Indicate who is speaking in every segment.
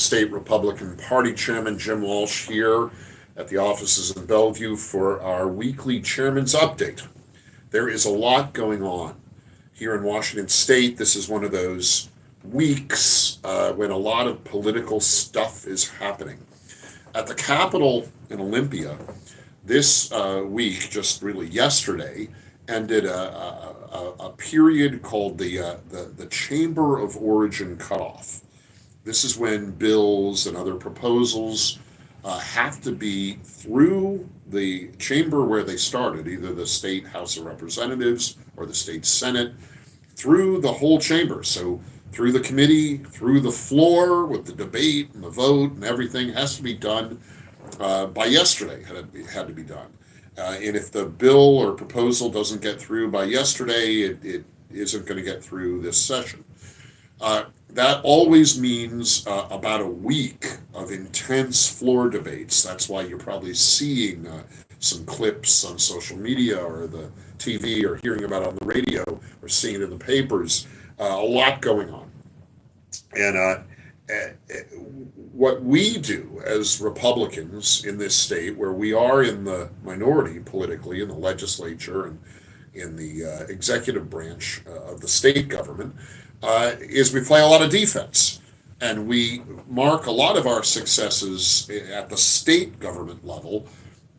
Speaker 1: State Republican Party Chairman Jim Walsh here at the offices in Bellevue for our weekly Chairman's Update. There is a lot going on here in Washington State. This is one of those weeks when a lot of political stuff is happening. At the Capitol in Olympia, this week, just really yesterday, ended a period called the Chamber of Origin Cutoff. This is when bills and other proposals have to be through the chamber where they started, either the State House of Representatives or the State Senate, through the whole chamber. So through the committee, through the floor with the debate and the vote and everything has to be done by yesterday, had to be done. And if the bill or proposal doesn't get through by yesterday, it isn't going to get through this session. That always means about a week of intense floor debates. That's why you're probably seeing some clips on social media or the TV or hearing about it on the radio or seeing it in the papers. A lot going on. And what we do as Republicans in this state, where we are in the minority politically in the legislature and in the executive branch of the state government, is we play a lot of defense. And we mark a lot of our successes at the state government level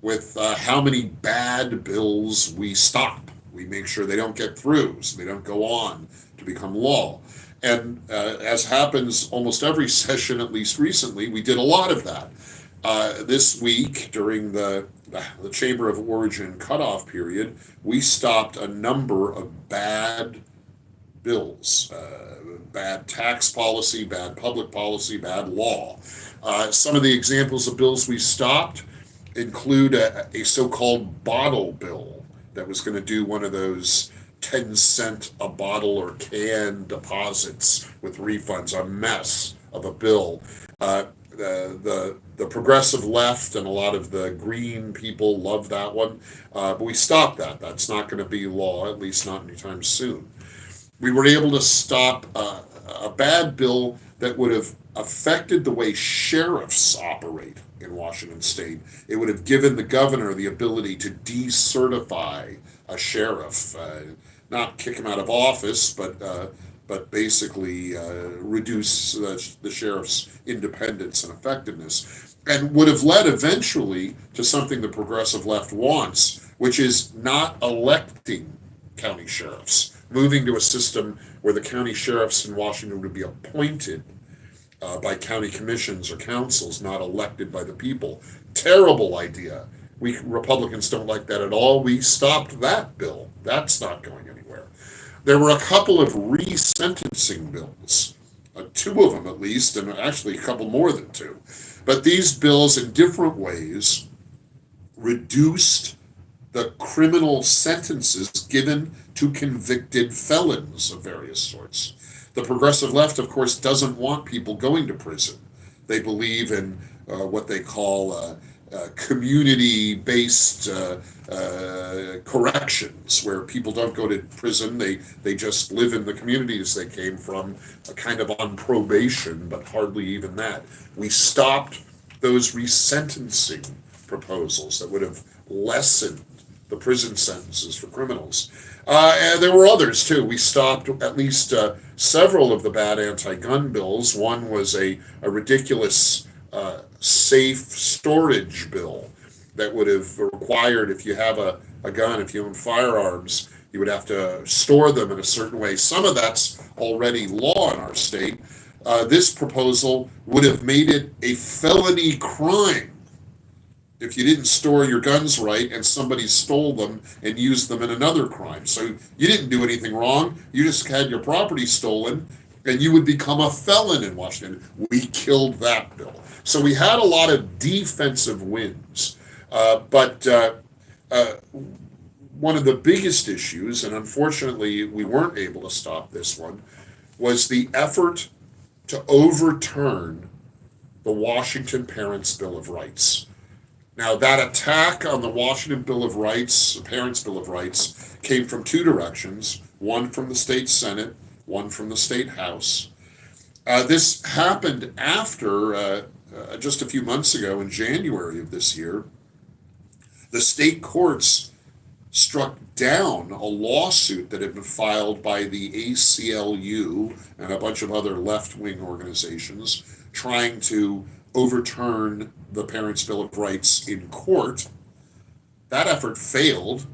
Speaker 1: with how many bad bills we stop. We make sure they don't get through, so they don't go on to become law. And as happens almost every session, at least recently, we did a lot of that. This week, during the Chamber of Origin cutoff period, we stopped a number of bad bills, bad tax policy, bad public policy, bad law. Some of the examples of bills we stopped include a so-called bottle bill that was going to do one of those 10-cent a bottle or can deposits with refunds, a mess of a bill. The progressive left and a lot of the green people love that one, but we stopped that. That's not going to be law, at least not anytime soon. We were able to stop a bad bill that would have affected the way sheriffs operate in Washington State. It would have given the governor the ability to decertify a sheriff, not kick him out of office, but basically reduce the sheriff's independence and effectiveness, and would have led eventually to something the progressive left wants, which is not electing county sheriffs, moving to a system where the county sheriffs in Washington would be appointed by county commissions or councils, not elected by the people. Terrible idea. We Republicans don't like that at all. We stopped that bill. That's not going anywhere. There were a couple of resentencing bills, two of them at least, and actually a couple more than two. But these bills in different ways reduced the criminal sentences given to convicted felons of various sorts. The progressive left, of course, doesn't want people going to prison. They believe in what they call community-based corrections, where people don't go to prison, they just live in the communities they came from, kind of on probation, but hardly even that. We stopped those resentencing proposals that would have lessened the prison sentences for criminals. And there were others too. We stopped at least several of the bad anti-gun bills. One was a ridiculous safe storage bill that would have required, if you have a gun, if you own firearms, you would have to store them in a certain way. Some of that's already law in our state. This proposal would have made it a felony crime if you didn't store your guns right and somebody stole them and used them in another crime. So you didn't do anything wrong. You just had your property stolen and you would become a felon in Washington. We killed that bill. So we had a lot of defensive wins. But one of the biggest issues, and unfortunately we weren't able to stop this one, was the effort to overturn the Washington Parents' Bill of Rights. Now, that attack on the Washington Bill of Rights, the Parents' Bill of Rights, came from two directions, one from the state Senate, one from the state House. This happened after, just a few months ago in January of this year, the state courts struck down a lawsuit that had been filed by the ACLU and a bunch of other left-wing organizations trying to overturn the Parents' Bill of Rights in court. That effort failed.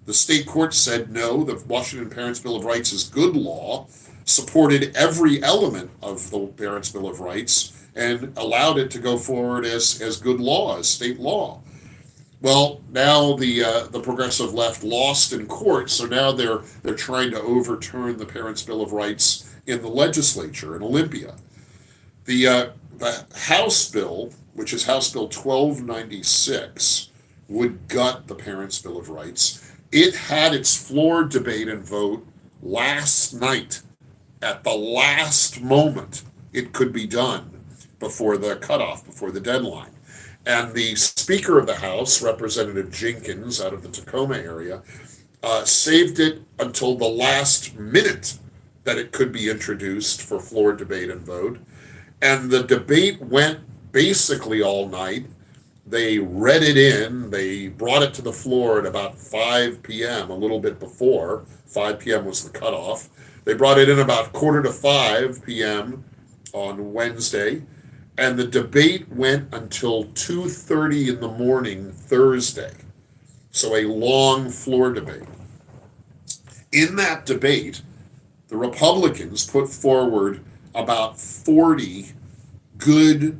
Speaker 1: The state court said no, the Washington Parents' Bill of Rights is good law, supported every element of the Parents' Bill of Rights, and allowed it to go forward as good law, as state law. Well, now the progressive left lost in court, so now they're trying to overturn the Parents' Bill of Rights in the legislature in Olympia. The House bill, which is House Bill 1296, would gut the Parents' Bill of Rights. It had its floor debate and vote last night, at the last moment it could be done before the cutoff, before the deadline. And the Speaker of the House, Representative Jenkins, out of the Tacoma area, saved it until the last minute that it could be introduced for floor debate and vote. And the debate went basically all night. They read it in, they brought it to the floor at about 5 p.m., a little bit before. 5 p.m. was the cutoff. They brought it in about 4:45 p.m. on Wednesday, and the debate went until 2:30 in the morning Thursday. So a long floor debate. In that debate, the Republicans put forward about 40 good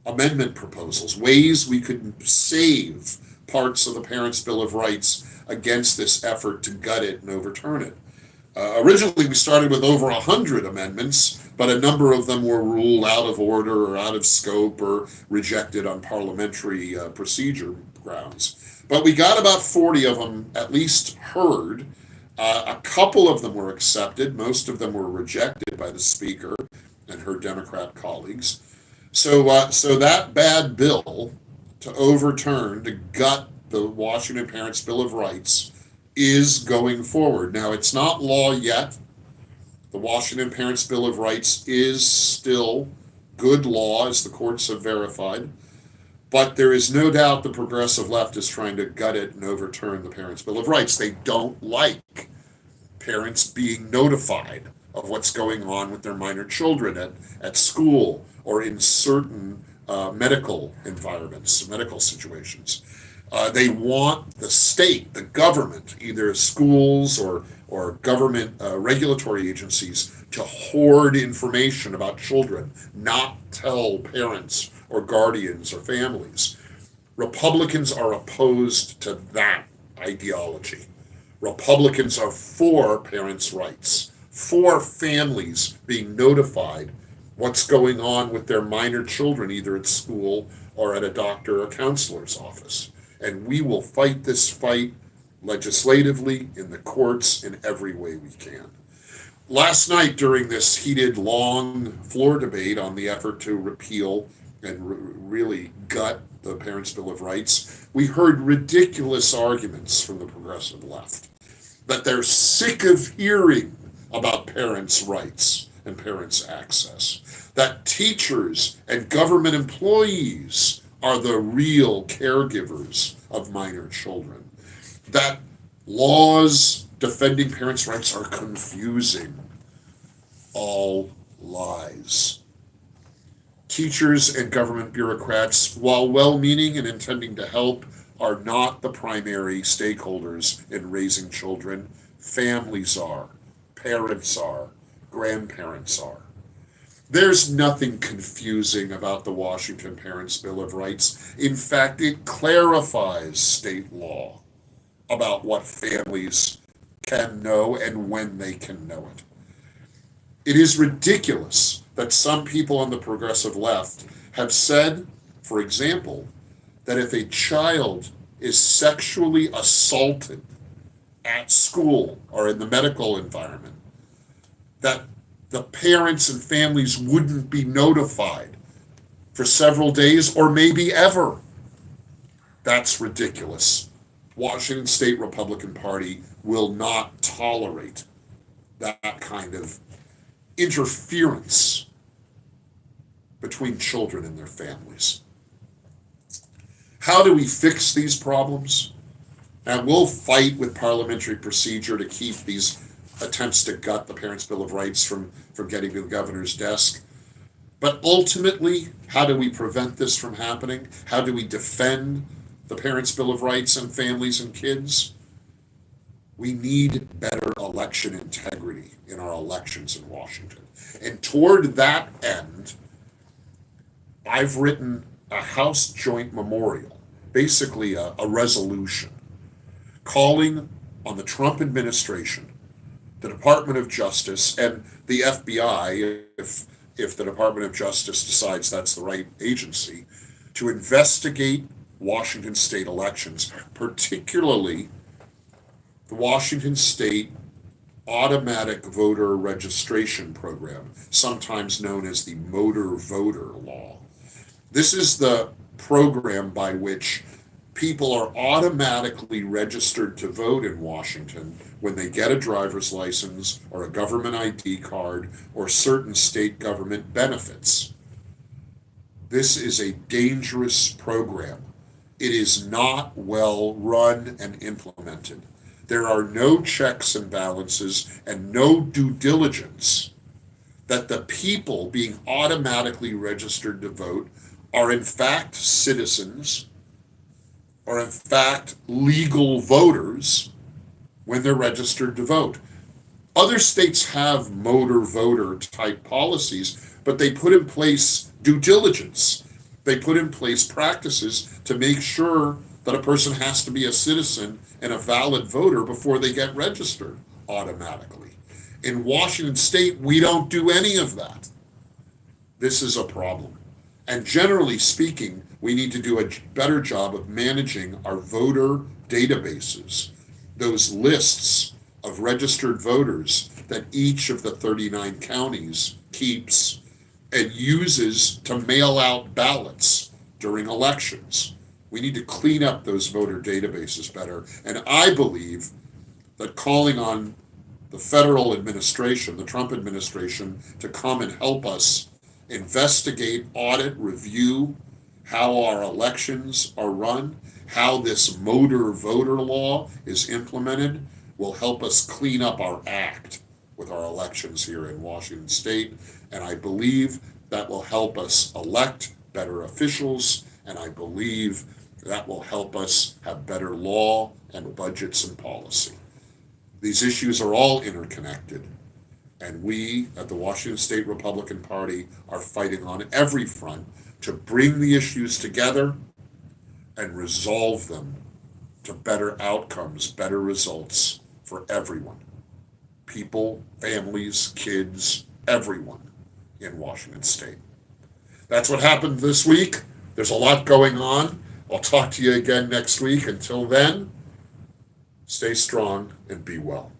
Speaker 1: amendment proposals, ways we could save parts of the Parents' Bill of Rights against this effort to gut it and overturn it. Originally, we started with over 100 amendments, but a number of them were ruled out of order or out of scope or rejected on parliamentary procedure grounds. But we got about 40 of them at least heard. A couple of them were accepted. Most of them were rejected by the Speaker and her Democrat colleagues. So that bad bill to overturn, to gut the Washington Parents' Bill of Rights, is going forward. Now, it's not law yet. The Washington Parents' Bill of Rights is still good law, as the courts have verified. But there is no doubt the progressive left is trying to gut it and overturn the Parents' Bill of Rights. They don't like parents being notified of what's going on with their minor children at school or in certain medical environments, medical situations. They want the state, the government, either schools or government regulatory agencies, to hoard information about children, not tell parents or guardians or families. Republicans are opposed to that ideology. Republicans are for parents' rights, for families being notified what's going on with their minor children, either at school or at a doctor or counselor's office. And we will fight this fight legislatively, in the courts, in every way we can. Last night, during this heated, long floor debate on the effort to repeal and really gut the Parents' Bill of Rights, we heard ridiculous arguments from the progressive left that they're sick of hearing about parents' rights and parents' access, that teachers and government employees are the real caregivers of minor children, that laws defending parents' rights are confusing. All lies. Teachers and government bureaucrats, while well-meaning and intending to help, are not the primary stakeholders in raising children. Families are, parents are, grandparents are. There's nothing confusing about the Washington Parents' Bill of Rights. In fact, it clarifies state law about what families can know and when they can know it. It is ridiculous that some people on the progressive left have said, for example, that if a child is sexually assaulted at school or in the medical environment, that the parents and families wouldn't be notified for several days or maybe ever. That's ridiculous. Washington State Republican Party will not tolerate that kind of interference between children and their families. How do we fix these problems? And we'll fight with parliamentary procedure to keep these attempts to gut the Parents' Bill of Rights from getting to the governor's desk. But ultimately, how do we prevent this from happening? How do we defend the Parents' Bill of Rights and families and kids? We need better election integrity in our elections in Washington. And toward that end, I've written a House Joint Memorial, basically a resolution, calling on the Trump administration, the Department of Justice, and the FBI, if the Department of Justice decides that's the right agency, to investigate Washington state elections, particularly the Washington state automatic voter registration program, sometimes known as the motor voter law. This is the program by which people are automatically registered to vote in Washington when they get a driver's license or a government ID card or certain state government benefits. This is a dangerous program. It is not well run and implemented. There are no checks and balances and no due diligence that the people being automatically registered to vote are in fact citizens, are in fact legal voters when they're registered to vote. Other states have motor voter type policies, but they put in place due diligence. They put in place practices to make sure that a person has to be a citizen and a valid voter before they get registered automatically. In Washington state, we don't do any of that. This is a problem. And generally speaking, we need to do a better job of managing our voter databases, those lists of registered voters that each of the 39 counties keeps and uses to mail out ballots during elections. We need to clean up those voter databases better. And I believe that calling on the federal administration, the Trump administration, to come and help us investigate, audit, review how our elections are run, how this motor voter law is implemented, will help us clean up our act with our elections here in Washington state. And I believe that will help us elect better officials, and I believe that will help us have better law and budgets and policy. These issues are all interconnected, and we at the Washington State Republican Party are fighting on every front to bring the issues together and resolve them to better outcomes, better results for everyone. People, families, kids, everyone in Washington State. That's what happened this week. There's a lot going on. I'll talk to you again next week. Until then, stay strong and be well.